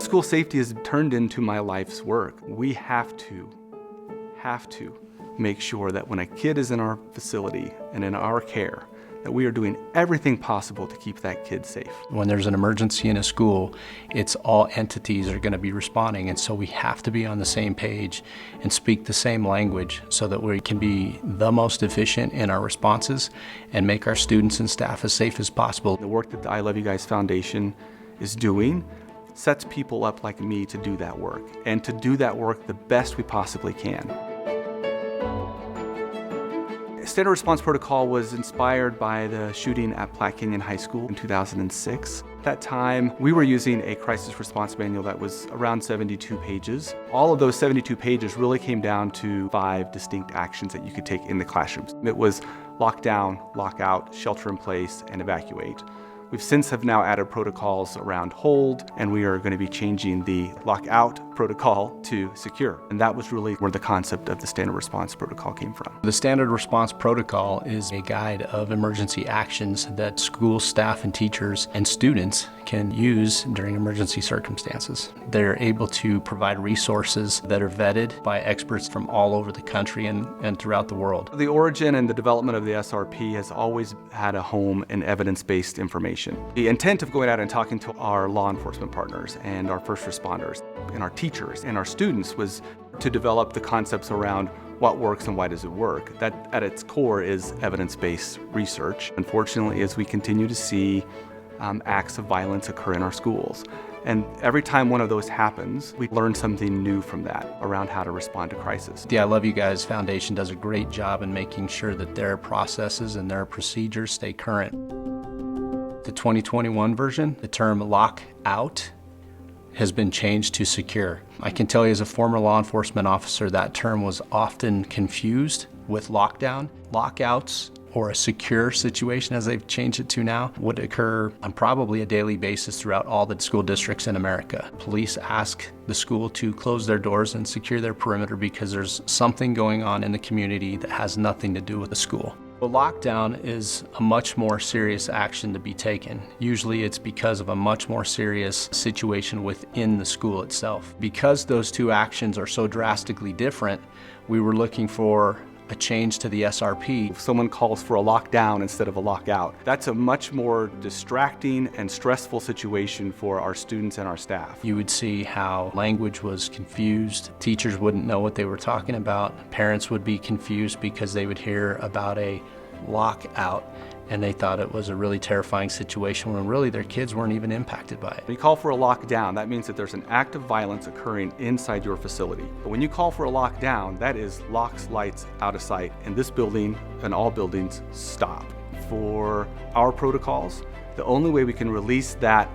School safety has turned into my life's work. We have to make sure that when a kid is in our facility and in our care, that we are doing everything possible to keep that kid safe. When there's an emergency in a school, it's all entities are going to be responding, and so we have to be on the same page and speak the same language so that we can be the most efficient in our responses and make our students and staff as safe as possible. The work that the I Love You Guys Foundation is doing sets people up like me to do that work, and to do that work the best we possibly can. Standard Response Protocol was inspired by the shooting at Platte Canyon High School in 2006. At that time, we were using a crisis response manual that was around 72 pages. All of those 72 pages really came down to 5 distinct actions that you could take in the classrooms. It was lock down, lock out, shelter in place, and evacuate. We've since have now added protocols around hold, and we are going to be changing the lockout protocol to secure. And that was really where the concept of the Standard Response Protocol came from. The Standard Response Protocol is a guide of emergency actions that school staff and teachers and students can use during emergency circumstances. They're able to provide resources that are vetted by experts from all over the country and throughout the world. The origin and the development of the SRP has always had a home in evidence-based information. The intent of going out and talking to our law enforcement partners and our first responders and our teachers and our students was to develop the concepts around what works and why does it work. That at its core is evidence-based research. Unfortunately, as we continue to see acts of violence occur in our schools, and every time one of those happens, we learn something new from that around how to respond to crisis. The I Love You Guys Foundation does a great job in making sure that their processes and their procedures stay current. The 2021 version, the term lockout has been changed to secure. I can tell you as a former law enforcement officer, that term was often confused with lockdown. Lockouts, or a secure situation as they've changed it to now, would occur on probably a daily basis throughout all the school districts in America. Police ask the school to close their doors and secure their perimeter because there's something going on in the community that has nothing to do with the school. A lockdown is a much more serious action to be taken. Usually it's because of a much more serious situation within the school itself. Because those two actions are so drastically different, we were looking for a change to the SRP. If someone calls for a lockdown instead of a lockout, that's a much more distracting and stressful situation for our students and our staff. You would see how language was confused. Teachers wouldn't know what they were talking about. Parents would be confused because they would hear about a lockout and they thought it was a really terrifying situation when really their kids weren't even impacted by it. When you call for a lockdown, that means that there's an act of violence occurring inside your facility. But when you call for a lockdown, that is locks, lights, out of sight, and this building and all buildings stop. For our protocols, the only way we can release that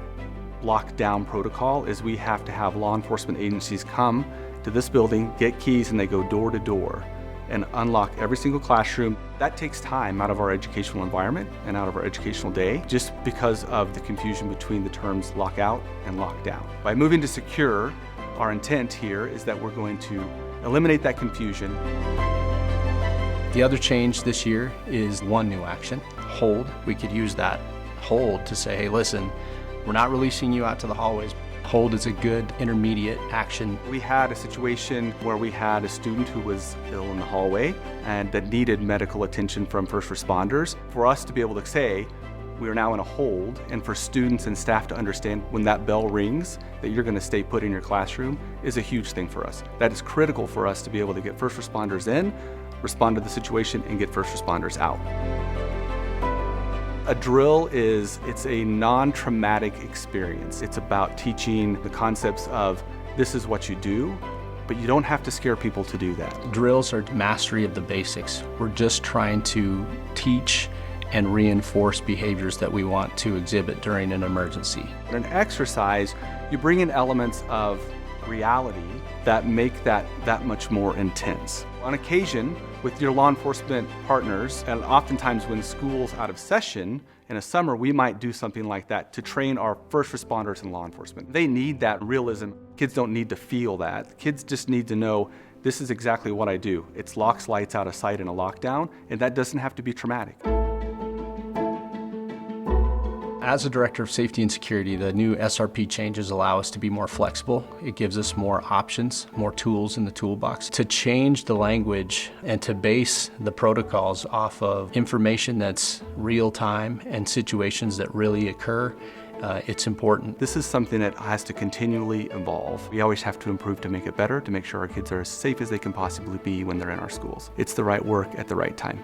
lockdown protocol is we have to have law enforcement agencies come to this building, get keys, and they go door to door and unlock every single classroom. That takes time out of our educational environment and out of our educational day just because of the confusion between the terms lockout and lockdown. By moving to secure, our intent here is that we're going to eliminate that confusion. The other change this year is one new action, hold. We could use that hold to say, hey, listen, we're not releasing you out to the hallways. Hold is a good intermediate action. We had a situation where we had a student who was ill in the hallway and that needed medical attention from first responders. For us to be able to say, we are now in a hold, and for students and staff to understand when that bell rings that you're going to stay put in your classroom is a huge thing for us. That is critical for us to be able to get first responders in, respond to the situation, and get first responders out. A drill it's a non-traumatic experience. It's about teaching the concepts of this is what you do, but you don't have to scare people to do that. Drills are mastery of the basics. We're just trying to teach and reinforce behaviors that we want to exhibit during an emergency. In an exercise, you bring in elements of reality that make that much more intense. On occasion, with your law enforcement partners, and oftentimes when school's out of session in a summer, we might do something like that to train our first responders and law enforcement. They need that realism. Kids don't need to feel that. Kids just need to know this is exactly what I do. It's locks, lights, out of sight in a lockdown, and that doesn't have to be traumatic. As a Director of Safety and Security, the new SRP changes allow us to be more flexible. It gives us more options, more tools in the toolbox to change the language and to base the protocols off of information that's real time and situations that really occur. It's important. This is something that has to continually evolve. We always have to improve to make it better, to make sure our kids are as safe as they can possibly be when they're in our schools. It's the right work at the right time.